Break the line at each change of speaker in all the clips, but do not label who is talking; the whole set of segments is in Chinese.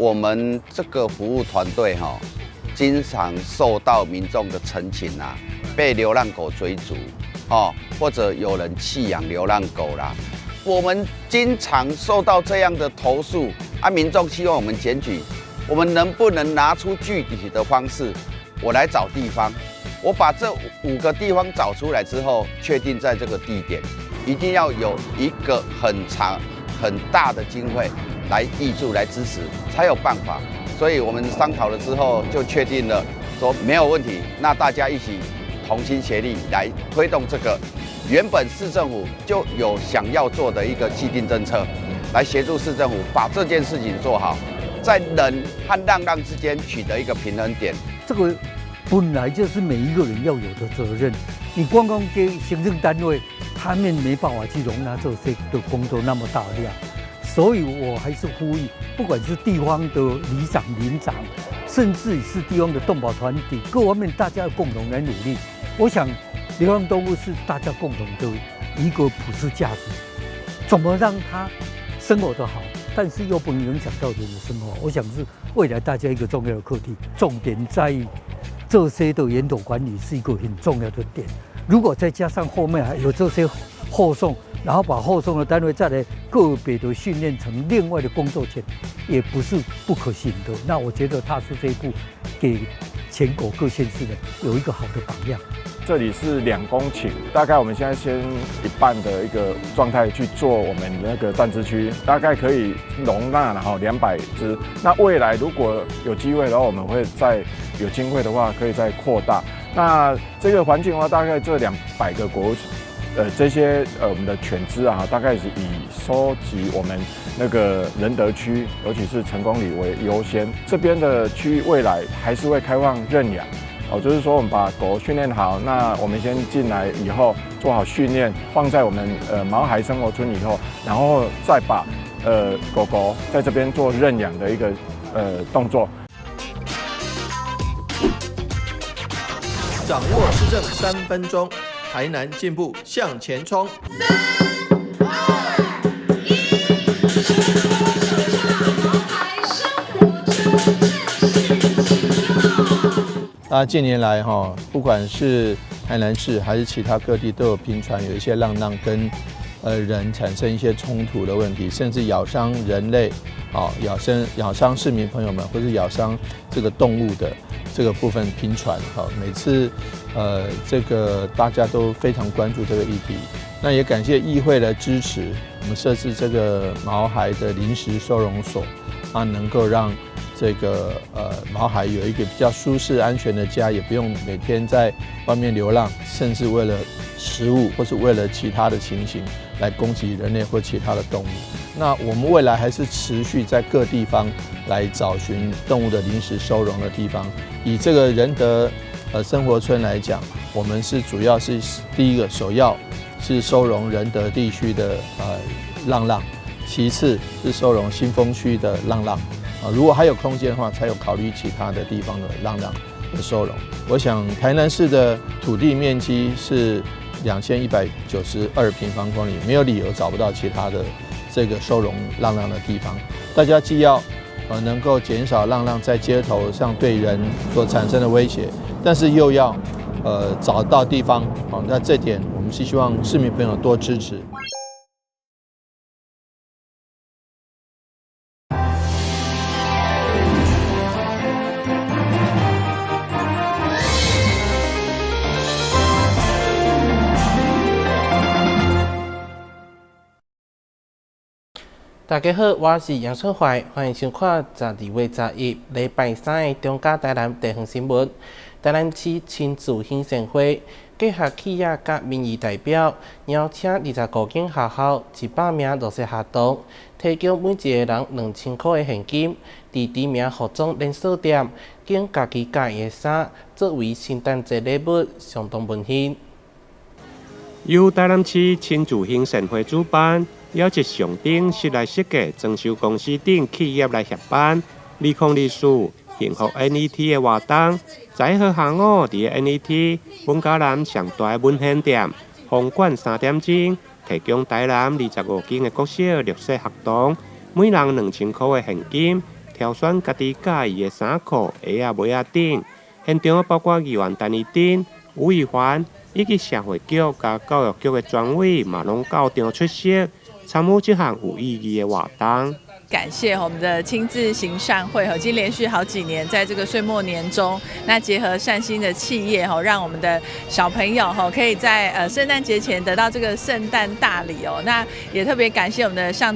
我们这个服务团队经常受到民众的陈情啊，被流浪狗追逐或者有人弃养流浪狗啦，我们经常受到这样的投诉啊，民众希望我们检举，我们能不能拿出具体的方式？我来找地方，我把这5个地方找出来之后，确定在这个地点一定要有一个很长很大的经费来挹注来支持，才有办法。所以我们商讨了之后，就确定了说没有问题，那大家一起同心协力来推动这个原本市政府就有想要做的一个既定政策，来协助市政府把这件事情做好，在人和浪之间取得一个平衡点。
这个本来就是每一个人要有的责任，你光给行政单位，他们没办法去容纳这些的工作那么大量。所以我还是呼吁，不管是地方的里长、邻长，甚至是地方的动保团体，各方面大家要共同来努力。我想，流浪动物是大家共同的一个普世价值，怎么让它生活得好，但是又不能影响到人的生活，我想是未来大家一个重要的课题。重点在于这些的源头管理是一个很重要的点。如果再加上后面还有这些后送，然后把后送的单位再来个别的训练成另外的工作权，也不是不可行的。那我觉得踏出这一步，给全国各县市的有一个好的榜样。
这里是2公顷，大概我们现在先一半的一个状态去做我们那个暂支区，大概可以容纳200只。那未来如果有机会的话，我们会再有经费的话，可以再扩大。那这个环境的话，大概这200个这些我们的犬只啊，大概是以收集我们那个仁德区，尤其是成功里为优先。这边的区域未来还是会开放认养。就是说我们把狗训练好，那我们先进来以后做好训练，放在我们毛孩生活村以后，然后再把狗狗在这边做认养的一个动作。
掌握施政3分钟，台南进步向前冲。3、2、
1，近年来不管是台南市还是其他各地，都有频传有一些浪跟人产生一些冲突的问题，甚至咬伤人类，咬伤市民朋友们，或是咬伤这个动物的这个部分频传。每次这个大家都非常关注这个议题，那也感谢议会的支持，我们设置这个毛孩的临时收容所，能够让这个毛孩有一个比较舒适安全的家，也不用每天在外面流浪，甚至为了食物或是为了其他的情形来攻击人类或其他的动物。那我们未来还是持续在各地方来找寻动物的临时收容的地方。以这个仁德生活村来讲，我们是主要是第一个首要是收容仁德地区的浪，其次是收容新丰区的浪。如果还有空间的话，才有考虑其他的地方的浪的收容。我想台南市的土地面积是2192平方公里，没有理由找不到其他的这个收容浪的地方。大家既要能够减少浪在街头上对人所产生的威胁，但是又要找到地方。那这点我们是希望市民朋友多支持。
大家好，我是杨春怀，欢迎收看12月11日礼拜3的中嘉台南地方新闻。台南市亲子兴盛会结合企业甲民意代表，邀请25间学校100名弱势学童，提供每一个人2000块的现金，伫知名服装连锁店拣家己喜欢的衫，作为圣诞节礼物，相当温馨。
由台南市亲子兴盛会主办。邀集上顶室内设计、装修公司等企业来协办2024幸福 NET 的活动。在好下午，伫 NET 本家南上大的文献店，封馆3点钟，提供台南25间的国小弱势学童，每人2000块的现金，挑选家己喜意的衫裤、鞋啊、袜啊等。现场包括议员陈义珍、吴伟环以及社会局甲教育局的专委，嘛拢到场出席，参与这项有意义的活动。
感谢我们的亲自行善会，已经连续好几年在这个岁末年中，那结合善心的企业，让我们的小朋友可以在圣诞节前得到这个圣诞大礼哦。那也特别感谢我们的上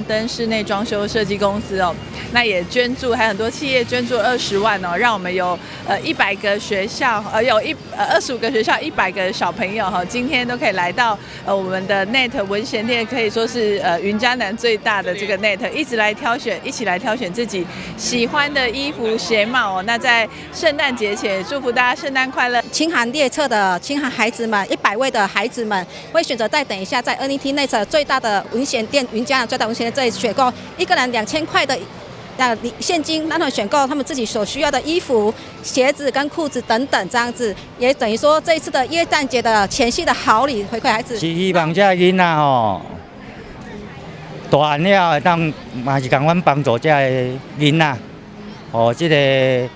灯室内装修设计公司哦，那也捐助，还有很多企业捐助20万哦，让我们有100个学校，有25个学校100个小朋友今天都可以来到我们的 NET 文贤店，可以说是云嘉南最大的这个 NET。一起来挑选自己喜欢的衣服鞋帽哦。那在圣诞节前，祝福大家圣诞快乐。
清寒列车的清寒孩子们，100位的孩子们会选择再等一下，在 NET 内侧最大的文贤店云嘉南最大文贤店这里选购一个人2000块的现金，让他们选购他们自己所需要的衣服、鞋子跟裤子等等，这样子也等于说这一次的耶诞节的前夕的好礼回馈孩子。
是希望这囡仔大汉了会当嘛是共阮帮助这个囡仔，这个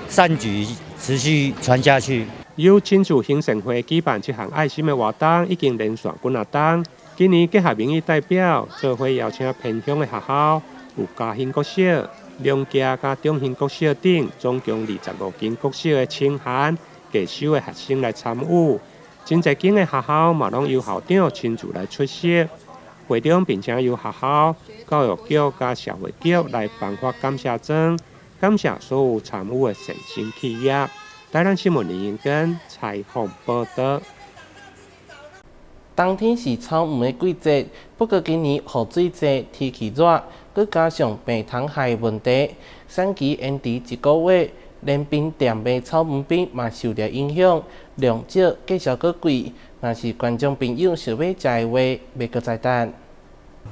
善举持续传下去。
由亲子行善会举办这项爱心的活动，已经连续几啊档。今年结合民意代表，做伙邀请偏乡的学校、有嘉兴国小、两家甲中兴国小等，总共25间国小的清寒低收的学生来参与。真侪间的学校嘛拢由校长亲自来出席。会中并且由学校、教育局甲社会局来颁发感谢章，感谢所有参与的善心企业。台南新闻林英根采访报道。
冬天是草莓的季节，不过今年雨水多、天气热，佮加上病虫害问题，产期延迟1个月，连冰店卖草莓饼嘛受到影响，量少，价小佮贵。若是观众朋友想要食的话，要搁再等。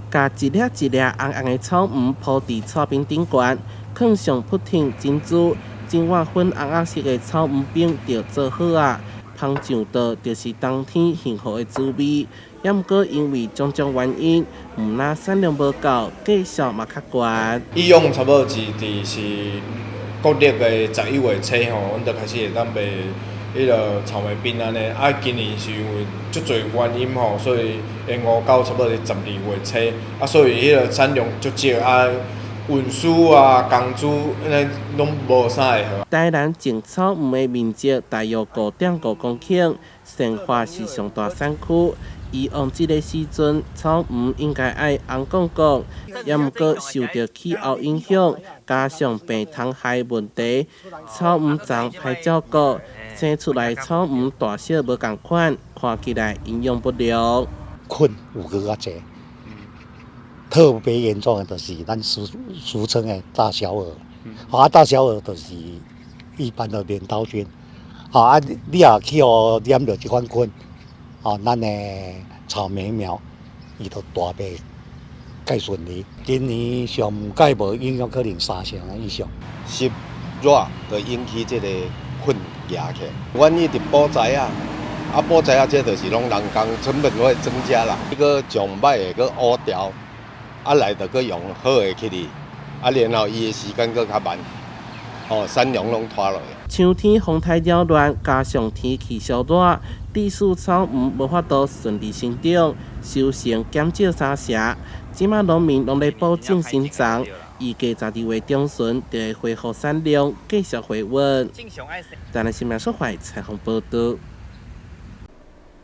甲一粒一粒红红的草莓铺伫草饼顶悬，放上不停珍珠，整碗粉红红色的草莓饼就做好啊！芳上道就是冬天幸福的滋味。也毋过因为种种原因，毋但产量无够，价数嘛较悬。
以往差不多是国历的11月初阮就开始会当卖迄个草莓饼安尼。今年是因为足侪原因所以延误到差不多是12月初。所以迄个产量足少运输工资拢无啥会好。
台南种草莓的面积大约5.5公顷，善化是上大产区。以往这个时阵，草莓应该爱红光光，也毋过受到气候影响，加上病虫害问题，草莓丛歹照顾，生出来草莓大小无共款，看起来营养不良。
菌有搁较济，特别严重的就是咱俗称的大小蛾，大小蛾就是一般的镰刀菌，你也去染到这款菌。咱的草莓苗，伊都大卖介顺利。今年上介无影响可能3成以上。
湿热就引起这个菌压起。阮一直补材补材这就是拢人工成本会增加啦。一个种歹的个乌条，来就个用好的去哩，然后伊的时间搁较慢，产量拢拖落。
秋天风太扰乱，加上天气烧热，致使草莓无法度顺利生长，收成减少3成。即马农民拢在保证生长，预计12月中旬就会恢复产量，继续回温。台南新闻所会采访报道。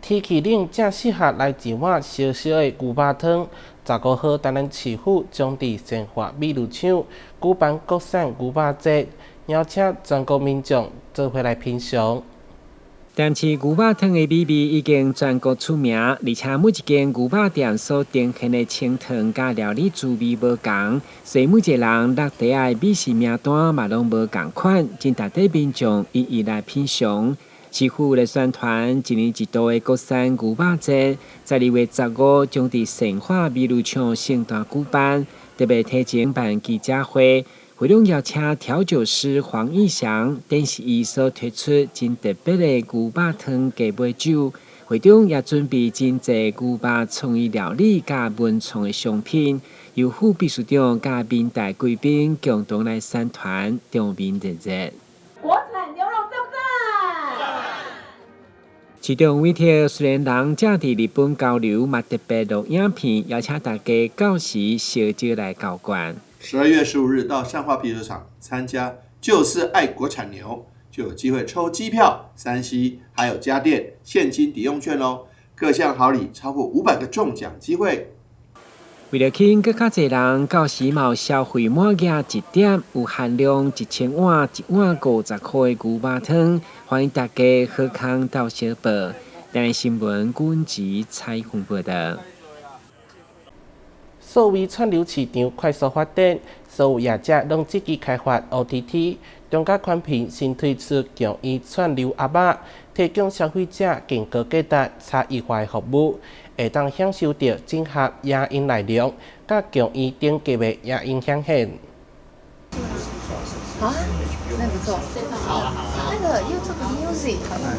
天气冷，正适合来一碗烧烧的牛肉汤。15号，台南市府将伫善化美如厂举办国产牛肉节。邀请全国民众做伙来品尝。
但是牛肉汤的美味已经全国出名，而且每一间牛肉店所呈现的清汤甲料理滋味无同，所以每一个人落地的美食名单嘛拢无共款，真值得民众一一来品尝。市府来宣传一年一度的国产牛肉节，12月15将伫善化美如厂盛大举办，特别提前办记者会。会中邀请调酒师黄义祥，展示伊所推出真特别的牛肉汤鸡尾酒。会中也准备真侪牛肉创意料理甲文创的商品，由副秘书长甲民代贵宾共同来宣传中民热热。
国产牛肉赞不赞？
市长委托虽然人正伫日本交流，嘛特别录影片，邀请大家到时小酒来交关。
12月15日到善化啤酒厂参加，就是爱国产牛，就有机会抽机票、3C，还有家电现金抵用券哦。各项好礼超过500个中奖机会。
为了吸引更较侪人，到时嘛消费满额1点，有限量1000碗，1碗50块的牛肉汤，欢迎大家好康到小报。台湾新闻军籍采访报道。
所谓串流市场快速发展，所有业者拢积极开发 OTT。中价宽频新推出强于串流阿嬷，提供消费者更高价值、差异化的服务，会当享受到整合影音内容，甲强于顶级的影音响现。
好啊，那不错。好啊，好啊。那个 YouTube Music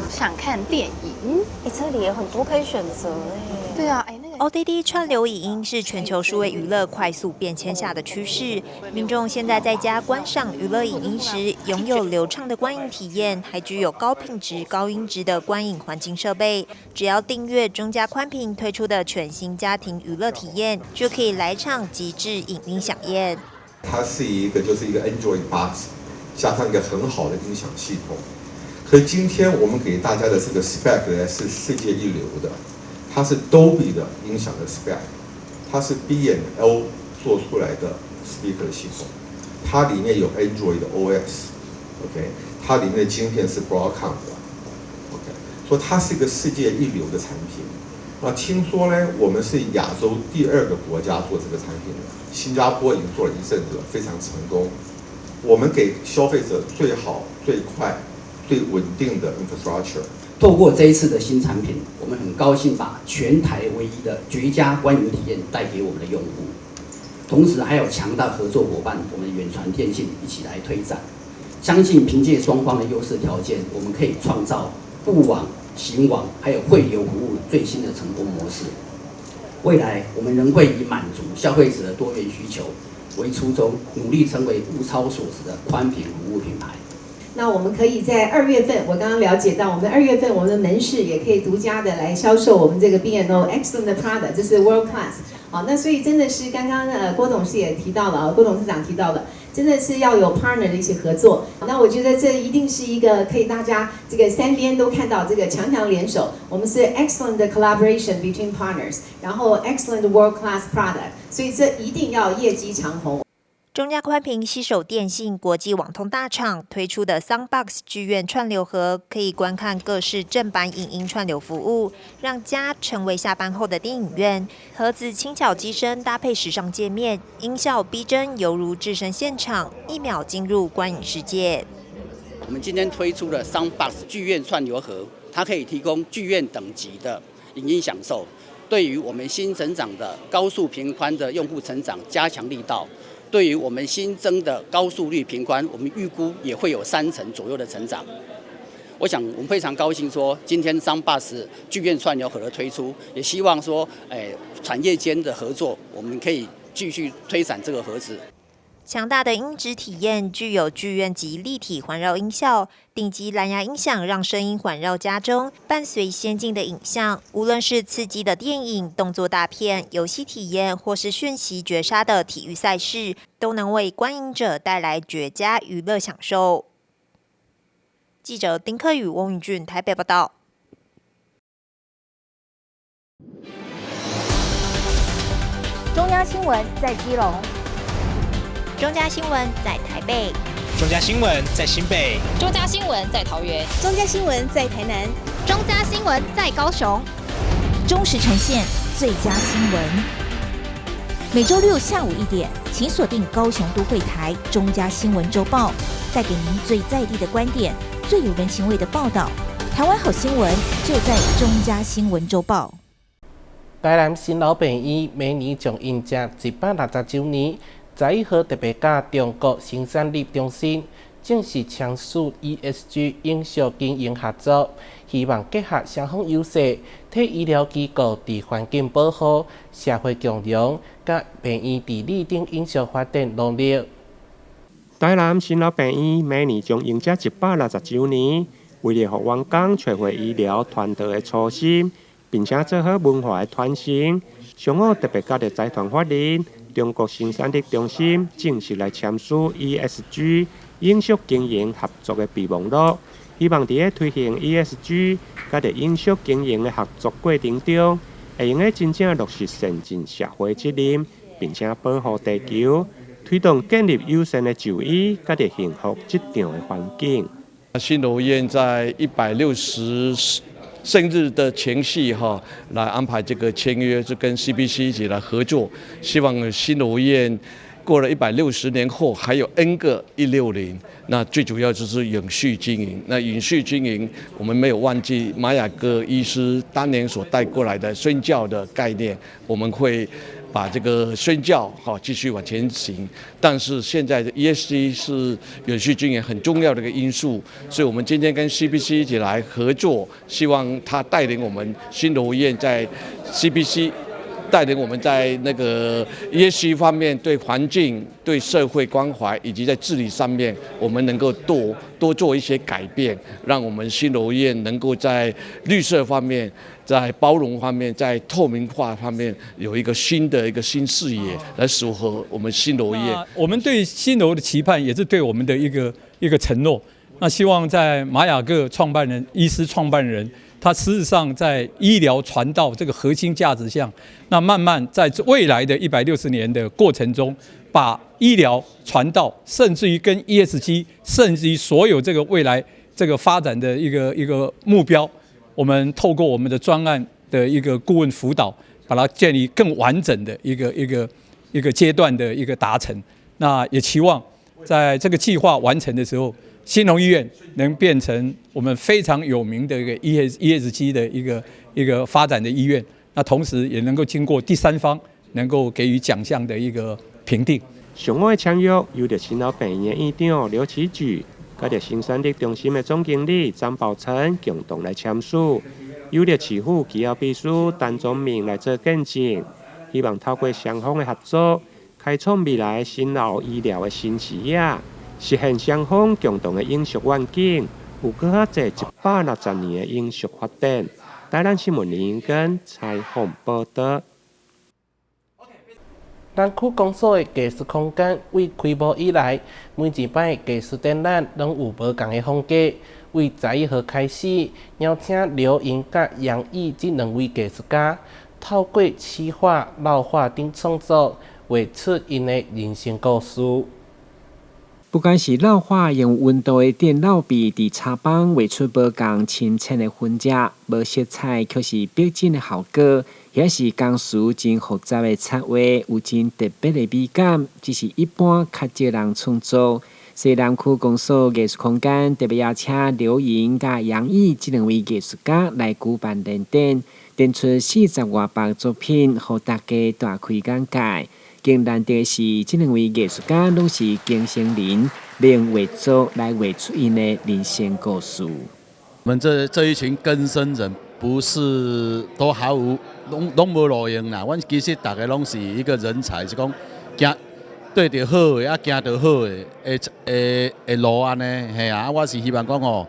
想看电影，
这里有很多可以选择哎。
对啊，OTT
串流影音是全球数位娱乐快速变迁下的趋势。民众现在在家观赏娱乐影音时，拥有流畅的观影体验，还具有高品质、高音质的观影环境设备。只要订阅中嘉宽频推出的全新家庭娱乐体验，就可以来场极致影音飨宴。
它是一个 Android Box， 加上一个很好的音响系统。可是今天我们给大家的这个 spec 呢是世界一流的。它是 Dolby 的音响的 spec， 它是 B&O 做出来的 speaker 系统，它里面有 Android 的 OS，OK， 它里面的晶片是 Broadcom 的 ，OK， 所以它是一个世界一流的产品。那听说呢，我们是亚洲第2个国家做这个产品的，新加坡已经做了一阵子了，非常成功。我们给消费者最好、最快、最稳定的 infrastructure。
透过这一次的新产品，我们很高兴把全台唯一的绝佳观影体验带给我们的用户，同时还有强大合作伙伴，我们远传电信一起来推展。相信凭借双方的优势条件，我们可以创造布网、行网还有汇流服务最新的成功模式。未来我们仍会以满足消费者的多元需求为初衷，努力成为物超所值的宽频服务品牌。
那我们可以在2月份，我刚刚了解到，我们2月份我们的门市也可以独家的来销售我们这个 B&O Excellent 的 product， 这是 World Class。好，那所以真的是刚刚郭董事也提到了，郭董事长提到了，真的是要有 partner 的一起合作。那我觉得这一定是一个可以大家这个3边都看到这个强强联手，我们是 Excellent 的 collaboration between partners， 然后 Excellent World Class product， 所以这一定要业绩长虹。
中嘉宽频携手电信国际网通大厂推出的 Soundbox 剧院串流盒，可以观看各式正版影音串流服务，让家成为下班后的电影院。盒子轻巧机身搭配时尚界面，音效逼真，犹如置身现场，1秒进入观影世界。
我们今天推出了 Soundbox 剧院串流盒，它可以提供剧院等级的影音享受，对于我们新成长的高速频宽的用户成长加强力道。对于我们新增的高速率频宽，我们预估也会有3成左右的成长。我想我们非常高兴说，今天Soundbox剧院串流盒的推出，也希望说，产业间的合作，我们可以继续推展这个盒子。
强大的音质体验，具有剧院级立体环绕音效，顶级蓝牙音响让声音环绕家中，伴随先进的影像，无论是刺激的电影、动作大片、游戏体验，或是瞬息绝杀的体育赛事，都能为观影者带来绝佳娱乐享受。记者丁克宇、翁宇俊台北报道。
中央新闻在基隆。
中嘉新闻在台北，
中嘉新闻在新北，
中嘉新闻在桃园，
中嘉新闻在台南，
中嘉新闻在高雄，
忠实呈现最佳新闻。每周6下午1点，请锁定高雄都会台中嘉新闻周报，带给您最在地的观点，最有人情味的报道。台湾好新闻就在中嘉新闻周报。
台南新老病院明年将迎接160周年。11号特别甲中国生产力中心正式签署 ESG 永续经营合作，希望结合双方优势，替医疗机构伫环境保护、社会共融、甲病院治理等永续发展努力。
台南新老病院每年将迎接160周年，为了让员工找回医疗团队的初心，并且做好文化的传承，上午特别交的财团法人中国生产力中心正式来签署 ESG 永续经营合作的备忘录，希望在推行 ESG 甲的永续经营的合作过程中，会用真正落实善尽社会责任，并且保护地球，推动建立友善的就医甲的幸福质量的环境。
新楼医院在160生日的前夕来安排这个签约，就跟 CBC 一起来合作，希望新楼医院过了160年后还有 N 个160，那最主要就是永续经营。那永续经营，我们没有忘记马雅各医师当年所带过来的宣教的概念，我们会把这个宣教继续往前行。但是现在的 ESG 是永续经营很重要的一个因素，所以我们今天跟 CBC 一起来合作，希望他带领我们新楼医院在 CBC。带领我们在那个 ESG 方面，对环境、对社会关怀，以及在治理上面，我们能够多做一些改变，让我们新楼医院能够在绿色方面、在包容方面、在透明化方面有一个新视野，来符合我们新楼医院。
我们对新楼的期盼，也是对我们的一个承诺。那希望在马雅各创办人、医师创办人。他事实上在医疗传道这个核心价值上，那慢慢在未来的160年的过程中，把医疗传道，甚至于跟 ESG， 甚至于所有这个未来这个发展的一个目标，我们透过我们的专案的一个顾问辅导，把它建立更完整的一个阶段的一个达成。那也期望在这个计划完成的时候，新楼医院能变成我们非常有名的一个 ESG 的一个发展的医院，那同时也能够经过第三方能够给予奖项的一个评定。
上午的签约由着新老病院的院长刘启举，甲着生产力中心的总经理张宝成共同来签署，由着市府机要秘书陈宗明来做见证，希望透过双方的合作，开创未来新老医疗的新视野。实现双方共同的永续愿景，有更加侪160年的永续发展。台南新闻林跟采访报道。
南区公所的艺术空间为开幕以来，每一摆艺术展览拢有无同的风格。为11号开始，邀请刘莹甲杨毅这2位艺术家，透过漆画、烙画等创作，画出因的人生故事。
不管是老化用温度的电烙笔伫插板画出无共清澈的分界，无色彩却是逼真的效果，也是工序真复杂的插画，有真特别的美感，只是一般较少人创作。西南区公所艺术空间特别邀请刘莹甲杨毅这2位艺术家来举办联展，展出40外百作品，予大家大开眼界。更难得是，这2位艺术家拢是经生人，用画作来画出因的人生故事。
我们这一群更生人，不是都毫无拢无路用啦。阮其实大家拢是一个人才，是讲行对着好的，啊行着好的路安尼，嘿啊！我是希望讲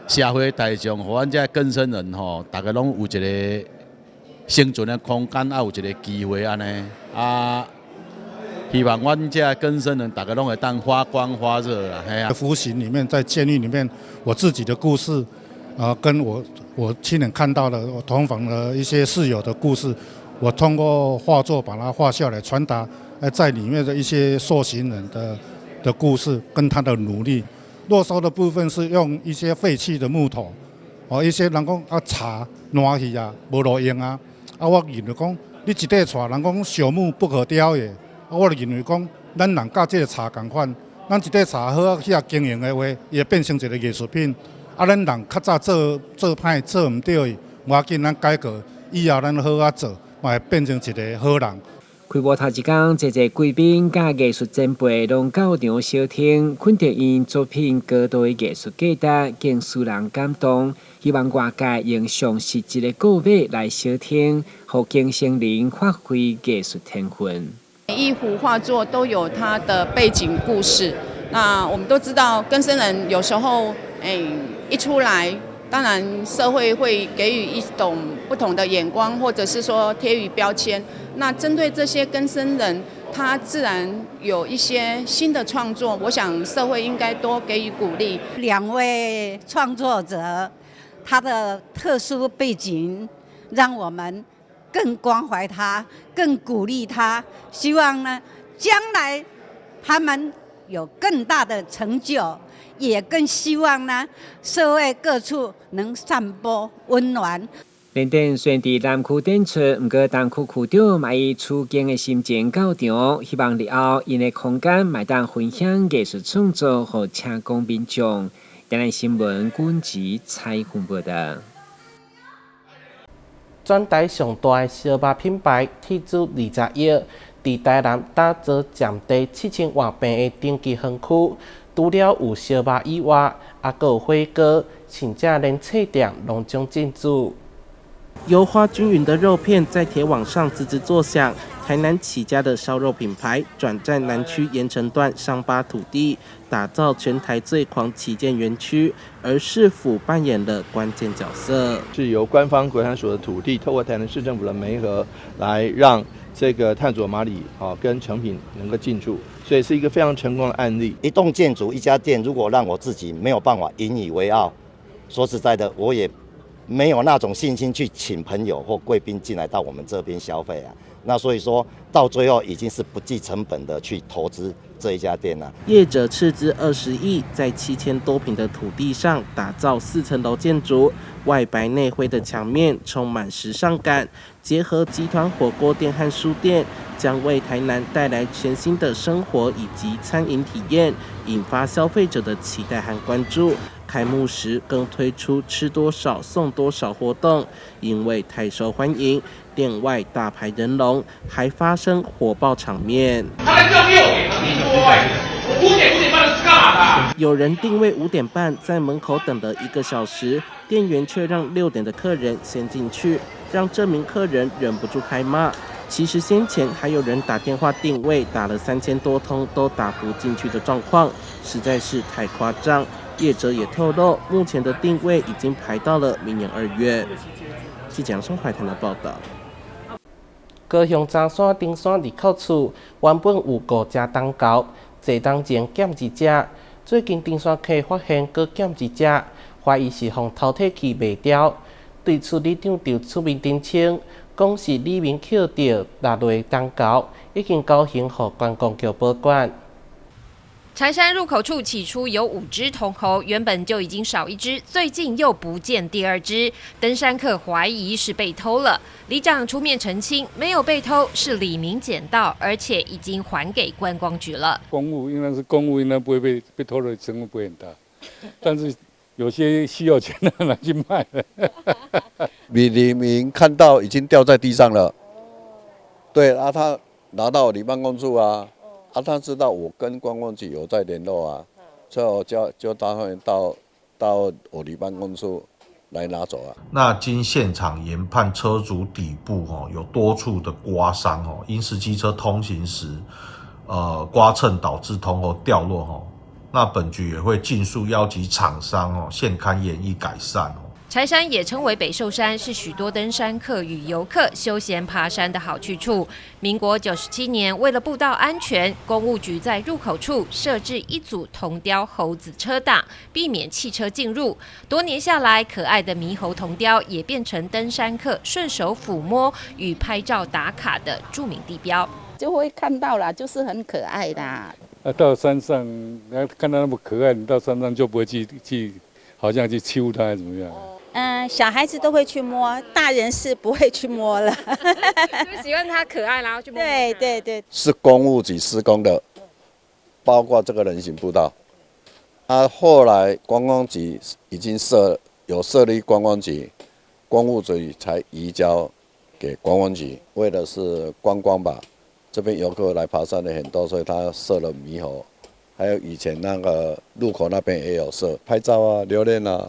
社会大众和阮这更生人大家拢有一个生存的空间，有一个机会安尼啊。希望我们这更生人大家拢会当发光发热啦，嘿啊！
服刑里面，在监狱里面，我自己的故事，跟我亲眼看到的，我同房的一些室友的故事，我通过画作把它画下来，传达在里面的一些受刑人的故事跟他的努力。落收的部分是用一些废弃的木头，一些人讲茶烂去啊，无路用啊，我认为讲你一块茶，人讲朽木不可雕也。我就认为讲，咱人甲这个茶同款，咱一块茶好遐经营的话，也变成一个艺术品。咱人较早做歹做唔对，无要紧，咱改革以后咱好做，嘛会变成一个好人。
开幕头一天，侪侪贵宾甲艺术前辈拢到场小听，肯定因作品高度的艺术价值，更使人感动。希望外界用上实际的购买来小听，互更生人发挥艺术天分。
每一幅画作都有它的背景故事。那我们都知道，更生人有时候，一出来，当然社会会给予一种不同的眼光，或者是说贴予标签。那针对这些更生人，他自然有一些新的创作，我想社会应该多给予鼓励。
两位创作者，他的特殊背景，让我们更关怀他，更鼓励他。希望呢，将来他们有更大的成就，也更希望呢，社会各处能散播温暖。
连电虽然伫南区展出，不过东区区长嘛以处境的心情到场，希望日后因的空间卖当分享艺术创作和车公民众。台南新闻阮吉采访报道。
全台上大的烧肉品牌铁柱20亿，伫台南打造占地7000万平的顶级园区，除了有烧肉以外，还佫有火锅，甚至连册店拢将进驻。油花均匀的肉片在铁网上滋滋作响。台南起家的烧肉品牌转战南区盐埕段商八土地，打造全台最狂旗舰园区，而市府扮演了关键角色。
是由官方国产署的土地，透过台南市政府的媒合，来让这个碳佐麻里跟成品能够进驻，所以是一个非常成功的案例。
一栋建筑、一家店，如果让我自己没有办法引以为傲，说实在的，我也没有那种信心去请朋友或贵宾进来到我们这边消费啊。那所以说到最后已经是不计成本的去投资这一家店了。
业者斥资20亿，在7000多坪的土地上打造4层楼建筑，外白内灰的墙面充满时尚感，结合集团火锅店和书店，将为台南带来全新的生活以及餐饮体验，引发消费者的期待和关注。开幕时更推出吃多少送多少活动，因为太受欢迎，店外大排人龙，还发生火爆场面。他在叫6点，你多我5点半是干嘛的？有人定位5点半，在门口等了1个小时，店员却让6点的客人先进去，让这名客人忍不住开骂。其实先前还有人打电话定位，打了3000多通都打不进去的状况，实在是太夸张。业者也透露，目前的定位已经排到了明年2月。记者宋怀台的报道。高雄樟山丁山入口处原本有5只冬猴，坐当前减1只，最近丁山区发现搁减1只，怀疑是互偷摕去卖掉。对处理长就出面澄清，讲是里面捡到落来冬猴，已经交行予观光局保管。
柴山入口处起初有5只铜猴，原本就已经少1只，最近又不见第2只。登山客怀疑是被偷了，里长出面澄清，没有被偷，是李明捡到，而且已经还给观光局了。
公物应该是公物，应该不会被偷的成分不会很大，但是有些需要钱的拿去卖了。
李明看到已经掉在地上了，对啊，他拿到里办公处啊。他知道我跟观光局有在联络啊，所以我就打算到我里办公处来拿走啊。
那经现场研判，车主底部有多处的刮伤因实机车通行时刮蹭导致铜猴掉落那本局也会尽速邀集厂商现勘研议改善
柴山也称为北寿山，是许多登山客与游客休闲爬山的好去处。民国97年，为了步道安全，公务局在入口处设置1组铜雕猴子车挡，避免汽车进入。多年下来，可爱的猕猴铜雕也变成登山客顺手抚摸与拍照打卡的著名地标。
就会看到啦，就是很可爱啦。
到山上，看到那么可爱，你到山上就不会去，好像去欺负它，还是怎么样？
小孩子都会去摸，大人是不会去摸了。
就喜欢它可爱，然后去摸。
对。
是公务局施工的，包括这个人行步道。后来观光局已经设立观光局，公务局才移交给观光局，为的是观光吧。这边游客来爬山的很多，所以他设了猕猴，还有以前那个路口那边也有设拍照啊、留念啊，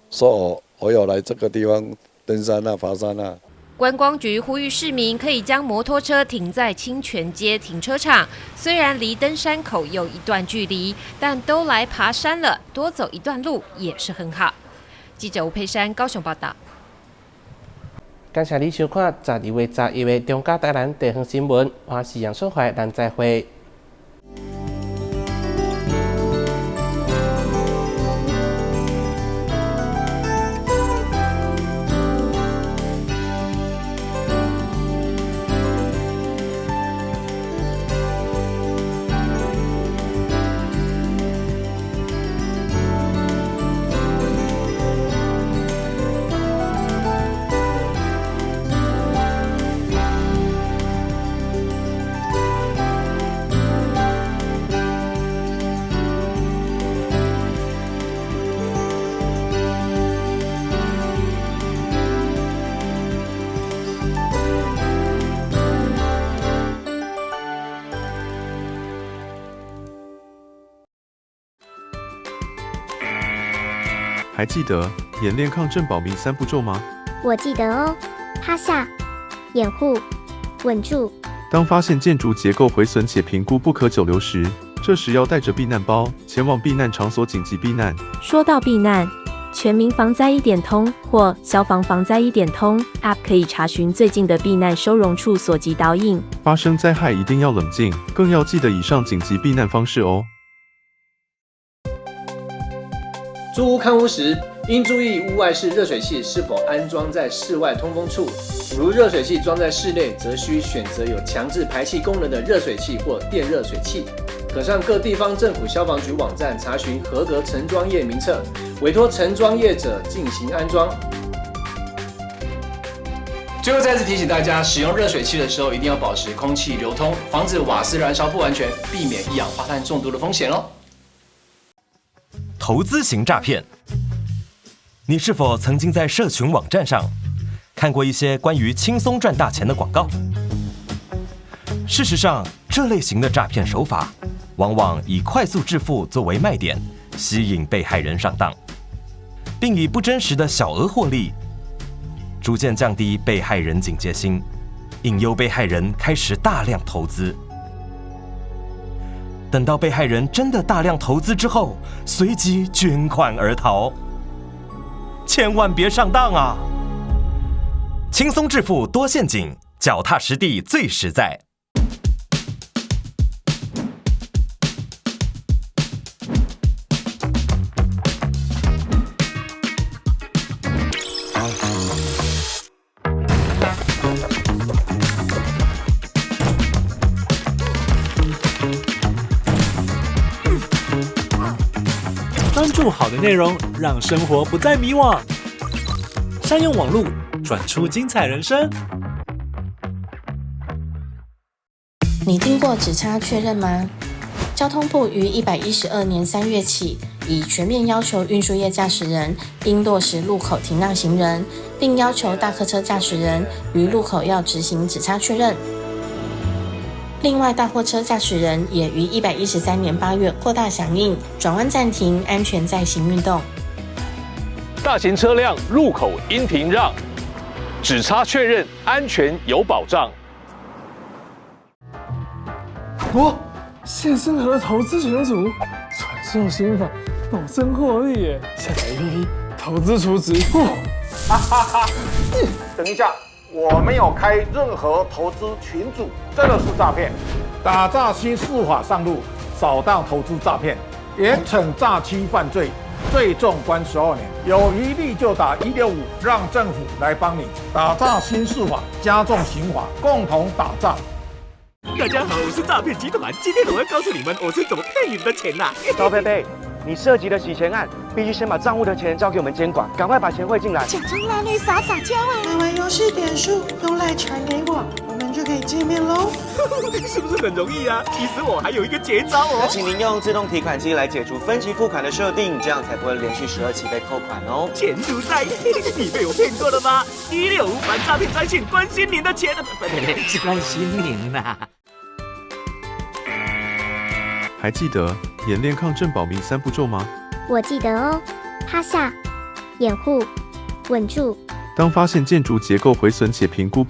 说我有来这个地方登山啊、爬山啊。
观光局呼吁市民可以将摩托车停在清泉街停车场，虽然离登山口有一段距离，但都来爬山了，多走一段路也是很好。记者吴佩珊高雄报道。
感谢你收看12月11日中嘉台南地方新闻，我是杨秀怀，咱再会。
还记得演练抗震保密3步骤吗？
我记得哦，趴下、掩护、稳住。
当发现建筑结构毁损且评估不可久留时，这时要带着避难包前往避难场所紧急避难。
说到避难，全民防灾1点通或消防防灾1点通 App 可以查询最近的避难收容处所及导引。
发生灾害一定要冷静，更要记得以上紧急避难方式哦。
租屋看屋时，应注意屋外式热水器是否安装在室外通风处。如热水器装在室内，则需选择有强制排气功能的热水器或电热水器。可上各地方政府消防局网站查询合格承装业名册，委托承装业者进行安装。最后再次提醒大家，使用热水器的时候一定要保持空气流通，防止瓦斯燃烧不完全，避免一氧化碳中毒的风险哦。
投资型诈骗，你是否曾经在社群网站上看过一些关于轻松赚大钱的广告？事实上，这类型的诈骗手法往往以快速致富作为卖点，吸引被害人上当，并以不真实的小额获利，逐渐降低被害人警戒心，引诱被害人开始大量投资。等到被害人真的大量投资之后，随即捐款而逃，千万别上当啊！轻松致富多陷阱，脚踏实地最实在。
专注好的内容，让生活不再迷惘。善用网络，转出精彩人生。
你听过只差确认吗？交通部于112年3月起，已全面要求运输业驾驶人应落实路口停让行人，并要求大客车驾驶人于路口要执行只差确认。另外，大货车驾驶人也于113年8月扩大响应转弯暂停、安全再行运动。
大型车辆路口应停让，只差确认，安全有保障。
现身和投资群组，传授心法，保证获利耶！下载 APP， 投资储值。
等一下。我没有开任何投资群组，这个是诈骗。打诈新4法上路，扫荡投资诈骗，严惩诈欺犯罪，最重关12年。有余力就打165，让政府来帮你。打诈新4法，加重刑罚，共同打诈。
大家好，我是诈骗集团，今天我要告诉你们我是怎么骗你们的钱呐。
高贝贝，你涉及的洗钱案，必须先把账户的钱交给我们监管，赶快把钱汇进来。
假装男女撒撒娇啊！买完游戏点数用赖传给我，我们就可以见面喽。
是不是很容易啊？其实我还有一个绝招哦。
那请您用自动提款机来解除分期付款的设定，这样才不会连续12期被扣款哦。
钱如债，你被我骗过了吗？165反诈骗专线，关心您的钱，是关心您啦。
还记得演练抗震保密3步骤吗？
我记得哦，趴下、掩护、稳住。
当发现建筑结构毁损且评估